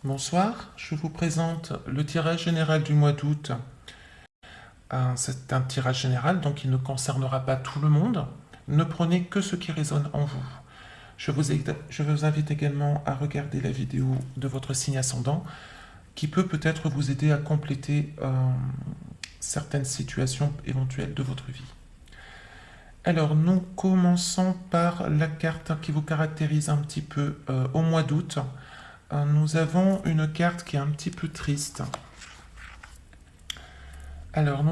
Bonsoir, je vous présente le tirage général du mois d'août. C'est un tirage général, donc il ne concernera pas tout le monde. Ne prenez que ce qui résonne en vous. Je vous invite également à regarder la vidéo de votre signe ascendant, qui peut peut-être vous aider à compléter certaines situations éventuelles de votre vie. Alors, nous commençons par la carte qui vous caractérise un petit peu au mois d'août. Nous avons une carte qui est un petit peu triste. Alors,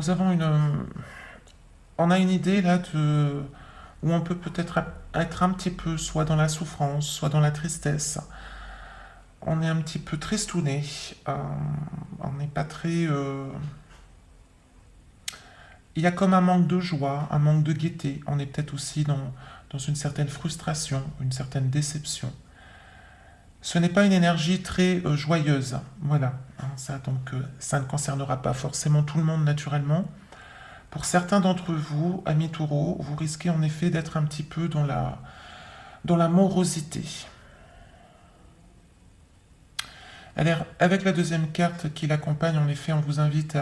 on a une idée là où on peut peut-être être un petit peu soit dans la souffrance, soit dans la tristesse. On est un petit peu tristouné. On n'est pas très. Il y a comme un manque de joie, un manque de gaieté. On est peut-être aussi dans une certaine frustration, une certaine déception. Ce n'est pas une énergie très joyeuse. Voilà. Ça ne concernera pas forcément tout le monde naturellement. Pour certains d'entre vous, amis taureaux, vous risquez en effet d'être un petit peu dans la morosité. Alors, avec la deuxième carte qui l'accompagne, en effet, on vous invite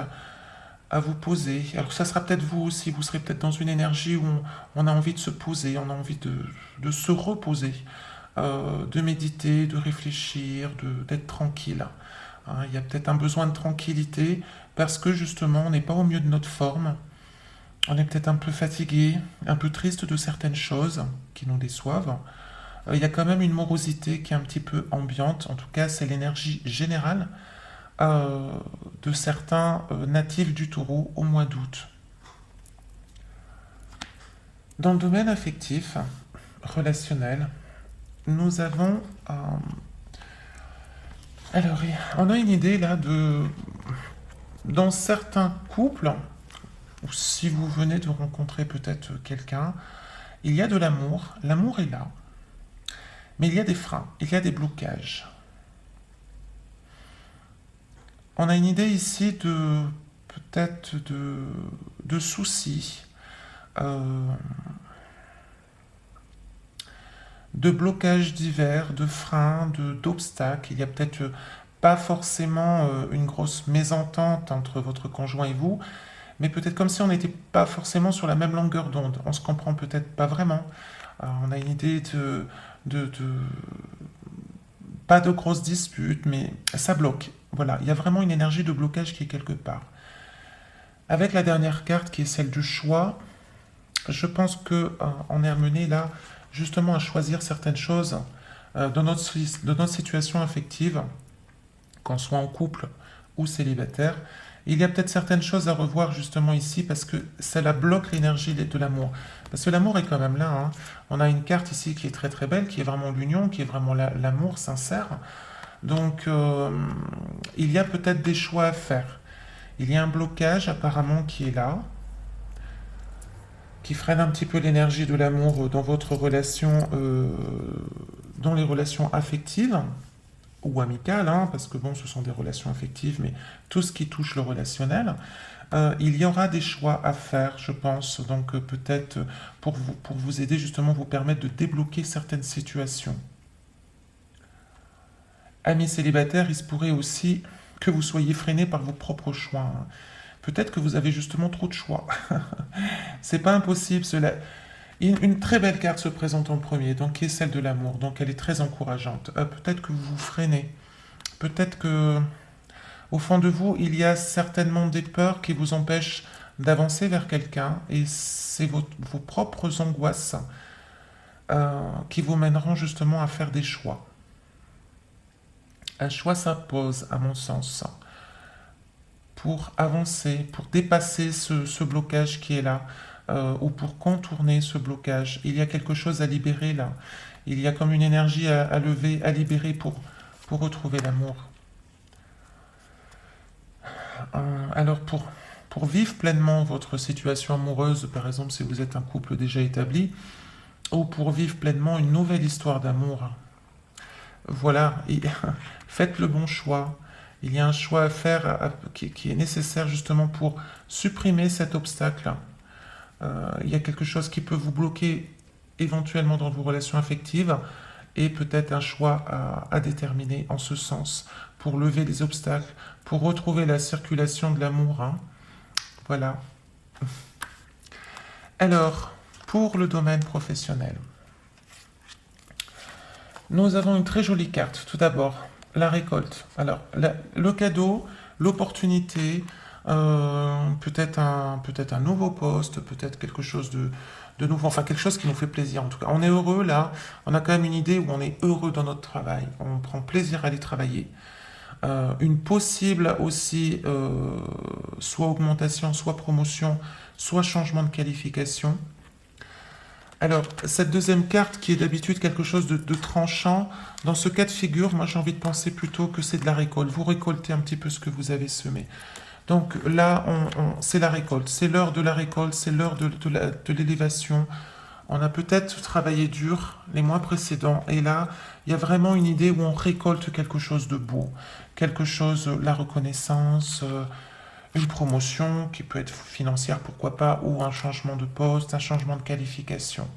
à vous poser. Alors, ça sera peut-être vous aussi, vous serez peut-être dans une énergie où on a envie de se poser, on a envie de se reposer, de méditer, de réfléchir, d'être tranquille. Hein, il y a peut-être un besoin de tranquillité parce que justement, on n'est pas au mieux de notre forme. On est peut-être un peu fatigué, un peu triste de certaines choses qui nous déçoivent. Il y a quand même une morosité qui est un petit peu ambiante. En tout cas, c'est l'énergie générale euh, de certains natifs du taureau au mois d'août. Dans le domaine affectif, relationnel, nous avons... alors, on a une idée là dans certains couples, ou si vous venez de rencontrer peut-être quelqu'un, il y a de l'amour. L'amour est là. Mais il y a des freins, il y a des blocages. On a une idée ici de peut-être de soucis, euh, de blocages divers, de freins, d'obstacles. Il y a peut-être pas forcément une grosse mésentente entre votre conjoint et vous, mais peut-être comme si on n'était pas forcément sur la même longueur d'onde. On se comprend peut-être pas vraiment. On a une idée de pas de grosses disputes, mais ça bloque. Voilà, il y a vraiment une énergie de blocage qui est quelque part. Avec la dernière carte qui est celle du choix, je pense que on est amené là justement à choisir certaines choses de notre situation affective, qu'on soit en couple ou célibataire. Il y a peut-être certaines choses à revoir justement ici parce que cela bloque l'énergie de l'amour. Parce que l'amour est quand même là. Hein. On a une carte ici qui est très très belle, qui est vraiment l'union, qui est vraiment l'amour sincère. Donc il y a peut-être des choix à faire. Il y a un blocage apparemment qui est là, qui freine un petit peu l'énergie de l'amour dans votre relation, dans les relations affectives ou amicales, hein, parce que bon, ce sont des relations affectives, mais tout ce qui touche le relationnel, il y aura des choix à faire, je pense, donc peut-être pour vous aider justement, vous permettre de débloquer certaines situations. Amis célibataires, il se pourrait aussi que vous soyez freiné par vos propres choix. Hein. Peut-être que vous avez justement trop de choix. C'est pas impossible. Une très belle carte se présente en premier, donc qui est celle de l'amour. Donc elle est très encourageante. Peut-être que vous vous freinez. Peut-être que au fond de vous, il y a certainement des peurs qui vous empêchent d'avancer vers quelqu'un, et c'est vos propres angoisses qui vous mèneront justement à faire des choix. Un choix s'impose, à mon sens, pour avancer, pour dépasser ce blocage qui est là, ou pour contourner ce blocage. Il y a quelque chose à libérer là. Il y a comme une énergie à lever, à libérer pour retrouver l'amour. Alors pour vivre pleinement votre situation amoureuse, par exemple si vous êtes un couple déjà établi, ou pour vivre pleinement une nouvelle histoire d'amour, voilà, faites le bon choix. Il y a un choix à faire qui est nécessaire justement pour supprimer cet obstacle. Il y a quelque chose qui peut vous bloquer éventuellement dans vos relations affectives et peut-être un choix à déterminer en ce sens pour lever les obstacles, pour retrouver la circulation de l'amour, hein. Voilà. Alors, pour le domaine professionnel, nous avons une très jolie carte. Tout d'abord, la récolte. Alors, le cadeau, l'opportunité, peut-être un nouveau poste, peut-être quelque chose de nouveau, enfin quelque chose qui nous fait plaisir en tout cas. On est heureux là, on a quand même une idée où on est heureux dans notre travail, on prend plaisir à aller travailler. Une possible aussi, soit augmentation, soit promotion, soit changement de qualification. Alors, cette deuxième carte qui est d'habitude quelque chose de tranchant, dans ce cas de figure, moi j'ai envie de penser plutôt que c'est de la récolte. Vous récoltez un petit peu ce que vous avez semé. Donc là, c'est la récolte, c'est l'heure de la récolte, c'est l'heure de l'élévation. On a peut-être travaillé dur les mois précédents, et là, il y a vraiment une idée où on récolte quelque chose de beau, quelque chose, la reconnaissance, une promotion qui peut être financière, pourquoi pas, ou un changement de poste, un changement de qualification.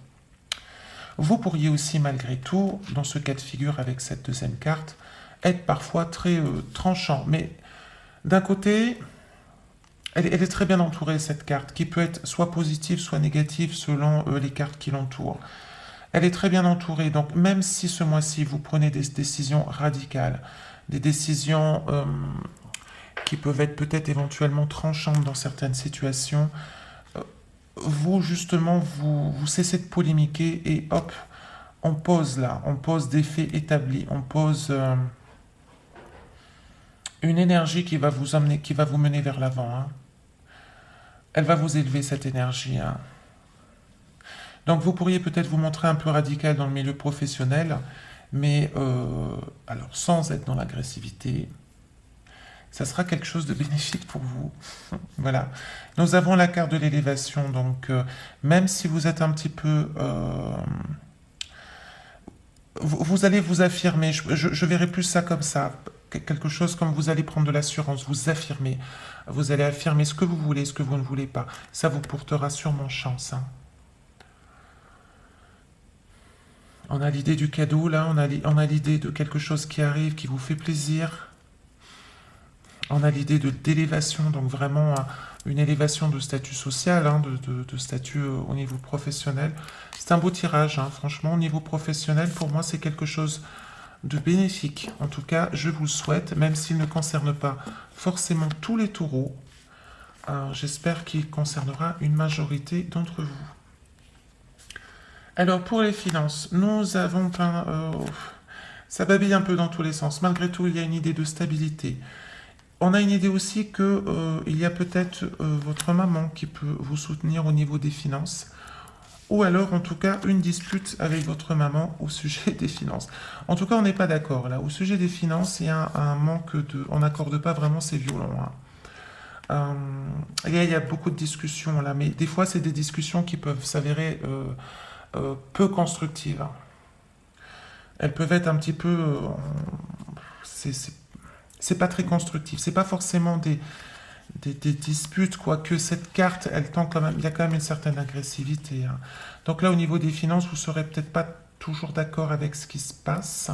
Vous pourriez aussi, malgré tout, dans ce cas de figure avec cette deuxième carte, être parfois très tranchant. Mais d'un côté, elle est très bien entourée, cette carte, qui peut être soit positive, soit négative, selon les cartes qui l'entourent. Elle est très bien entourée, donc même si ce mois-ci, vous prenez des décisions radicales, des décisions qui peuvent être peut-être éventuellement tranchantes dans certaines situations, vous, justement, vous cessez de polémiquer et hop, on pose là, on pose des faits établis, on pose une énergie qui va vous emmener, qui va vous mener vers l'avant, hein. Elle va vous élever, cette énergie, hein. Donc vous pourriez peut-être vous montrer un peu radical dans le milieu professionnel, mais alors sans être dans l'agressivité, ça sera quelque chose de bénéfique pour vous. Voilà. Nous avons la carte de l'élévation, donc même si vous êtes un petit peu... vous allez vous affirmer, je verrai plus ça comme ça, quelque chose comme vous allez prendre de l'assurance, vous affirmer, vous allez affirmer ce que vous voulez, ce que vous ne voulez pas. Ça vous portera sûrement chance, hein. On a l'idée du cadeau, là, on a l'idée de quelque chose qui arrive, qui vous fait plaisir. On a l'idée d'élévation, donc vraiment une élévation de statut social, hein, de statut au niveau professionnel. C'est un beau tirage, hein, franchement, au niveau professionnel, pour moi, c'est quelque chose de bénéfique. En tout cas, je vous le souhaite, même s'il ne concerne pas forcément tous les taureaux. J'espère qu'il concernera une majorité d'entre vous. Alors, pour les finances, nous avons plein... ça babille un peu dans tous les sens. Malgré tout, il y a une idée de stabilité. On a une idée aussi que il y a peut-être votre maman qui peut vous soutenir au niveau des finances, ou alors en tout cas une dispute avec votre maman au sujet des finances. En tout cas, on n'est pas d'accord là. Au sujet des finances, il y a un manque de... On n'accorde pas vraiment ces violons, hein. Il y a beaucoup de discussions là, mais des fois, c'est des discussions qui peuvent s'avérer peu constructives, hein. Elles peuvent être un petit peu... c'est pas très constructif. C'est pas forcément des disputes, quoique cette carte, elle tend quand même, il y a quand même une certaine agressivité, hein. Donc là, au niveau des finances, vous serez peut-être pas toujours d'accord avec ce qui se passe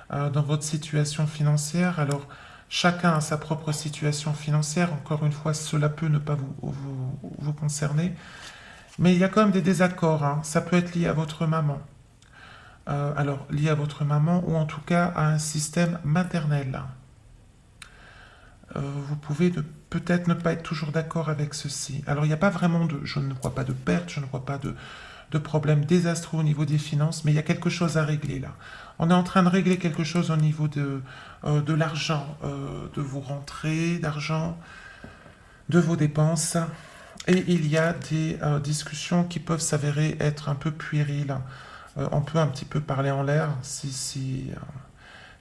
dans votre situation financière. Alors, chacun a sa propre situation financière. Encore une fois, cela peut ne pas vous concerner. Mais il y a quand même des désaccords, hein. Ça peut être lié à votre maman. Alors, lié à votre maman, ou en tout cas à un système maternel. Vous pouvez peut-être ne pas être toujours d'accord avec ceci. Alors, il n'y a pas vraiment de... Je ne vois pas de perte, je ne vois pas de problème désastreux au niveau des finances, mais il y a quelque chose à régler là. On est en train de régler quelque chose au niveau de l'argent, de vos rentrées d'argent, de vos dépenses. Et il y a des discussions qui peuvent s'avérer être un peu puériles. On peut un petit peu parler en l'air, si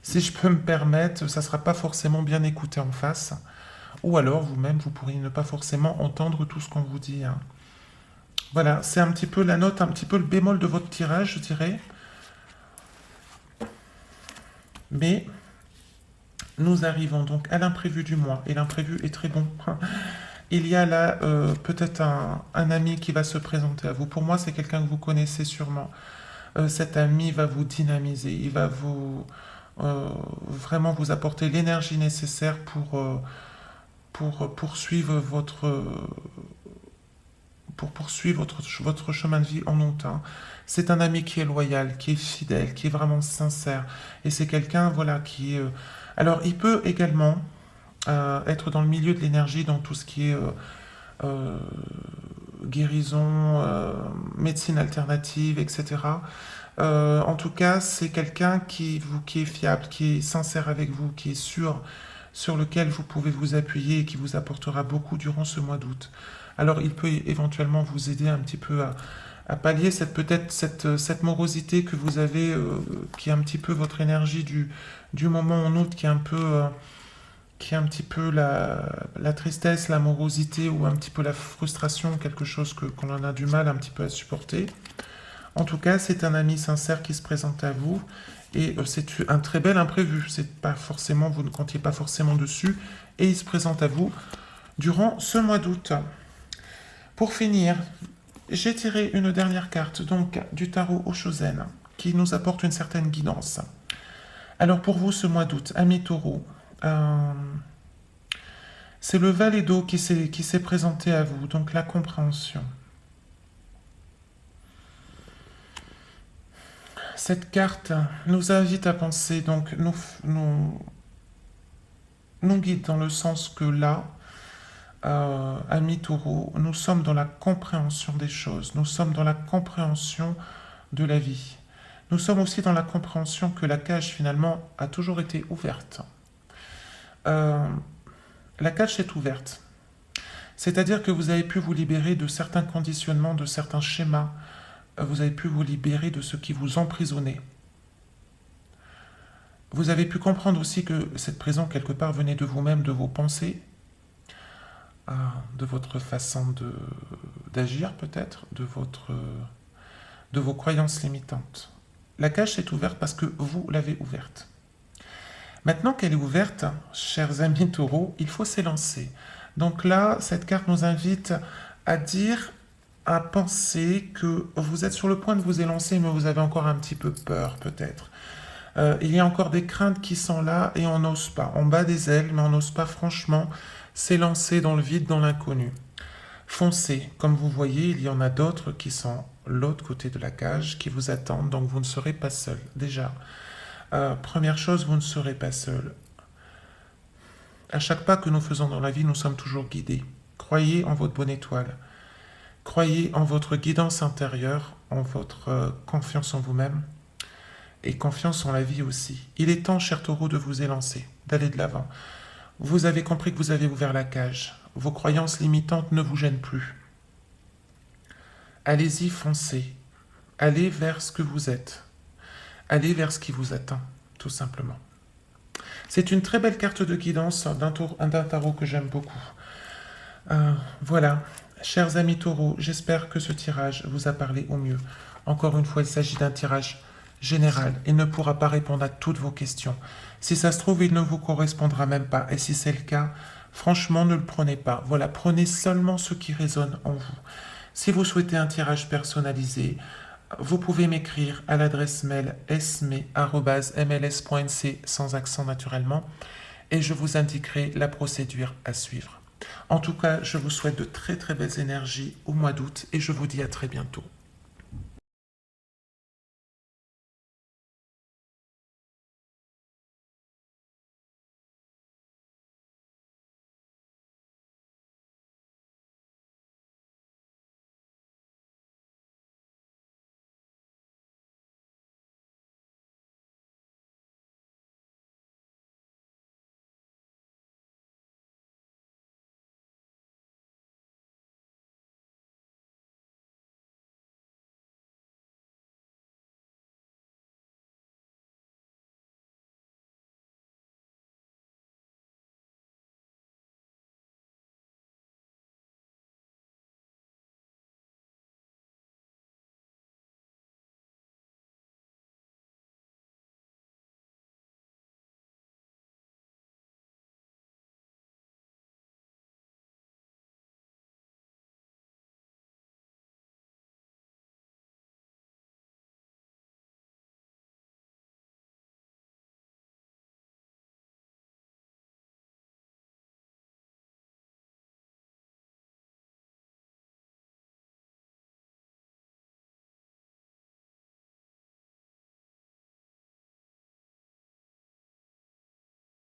je peux me permettre, ça ne sera pas forcément bien écouté en face. Ou alors, vous-même, vous pourriez ne pas forcément entendre tout ce qu'on vous dit, hein. Voilà, c'est un petit peu la note, un petit peu le bémol de votre tirage, je dirais. Mais nous arrivons donc à l'imprévu du mois, et l'imprévu est très bon. Il y a là peut-être un ami qui va se présenter à vous. Pour moi, c'est quelqu'un que vous connaissez sûrement. Cet ami va vous dynamiser, il va vraiment vous apporter l'énergie nécessaire pour poursuivre votre chemin de vie en août. C'est un ami qui est loyal, qui est fidèle, qui est vraiment sincère. Et c'est quelqu'un, voilà, qui est... Alors, il peut également être dans le milieu de l'énergie, dans tout ce qui est euh, guérison, médecine alternative, etc. En tout cas, c'est quelqu'un qui est fiable, qui est sincère avec vous, qui est sûr, sur lequel vous pouvez vous appuyer et qui vous apportera beaucoup durant ce mois d'août. Alors, il peut éventuellement vous aider un petit peu à pallier peut-être cette morosité que vous avez, qui est un petit peu votre énergie du moment en août, qui est un petit peu la tristesse, la morosité ou un petit peu la frustration, quelque chose qu'on en a du mal un petit peu à supporter. En tout cas, c'est un ami sincère qui se présente à vous et c'est un très bel imprévu. C'est pas forcément, vous ne comptiez pas forcément dessus et il se présente à vous durant ce mois d'août. Pour finir, j'ai tiré une dernière carte donc du tarot Oshozen qui nous apporte une certaine guidance. Alors pour vous ce mois d'août, ami Taureau, c'est le valet d'eau qui s'est présenté à vous, donc la compréhension. Cette carte nous invite à penser, donc nous guide dans le sens que là, ami Taureau, nous sommes dans la compréhension des choses, nous sommes dans la compréhension de la vie. Nous sommes aussi dans la compréhension que la cage finalement a toujours été ouverte. La cage est ouverte. C'est-à-dire que vous avez pu vous libérer de certains conditionnements, de certains schémas. Vous avez pu vous libérer de ce qui vous emprisonnait. Vous avez pu comprendre aussi que cette prison, quelque part, venait de vous-même, de vos pensées, de votre façon d'agir peut-être, de vos croyances limitantes. La cage est ouverte parce que vous l'avez ouverte. Maintenant qu'elle est ouverte, chers amis taureaux, il faut s'élancer. Donc là, cette carte nous invite à dire, à penser que vous êtes sur le point de vous élancer, mais vous avez encore un petit peu peur peut-être. Il y a encore des craintes qui sont là et on n'ose pas. On bat des ailes, mais on n'ose pas franchement s'élancer dans le vide, dans l'inconnu. Foncez. Comme vous voyez, il y en a d'autres qui sont l'autre côté de la cage, qui vous attendent, donc vous ne serez pas seul. Déjà, première chose, vous ne serez pas seul. À chaque pas que nous faisons dans la vie, nous sommes toujours guidés. Croyez en votre bonne étoile. Croyez en votre guidance intérieure, en votre confiance en vous-même et confiance en la vie aussi. Il est temps, cher taureau, de vous élancer, d'aller de l'avant. Vous avez compris que vous avez ouvert la cage. Vos croyances limitantes ne vous gênent plus. Allez-y, foncez. Allez vers ce que vous êtes. Allez vers ce qui vous attend, tout simplement. C'est une très belle carte de guidance d'un tarot que j'aime beaucoup. Voilà, chers amis taureaux, j'espère que ce tirage vous a parlé au mieux. Encore une fois, il s'agit d'un tirage général. Il ne pourra pas répondre à toutes vos questions. Si ça se trouve, il ne vous correspondra même pas. Et si c'est le cas, franchement, ne le prenez pas. Voilà, prenez seulement ce qui résonne en vous. Si vous souhaitez un tirage personnalisé, vous pouvez m'écrire à l'adresse mail sme@mls.nc sans accent naturellement et je vous indiquerai la procédure à suivre. En tout cas, je vous souhaite de très très belles énergies au mois d'août et je vous dis à très bientôt.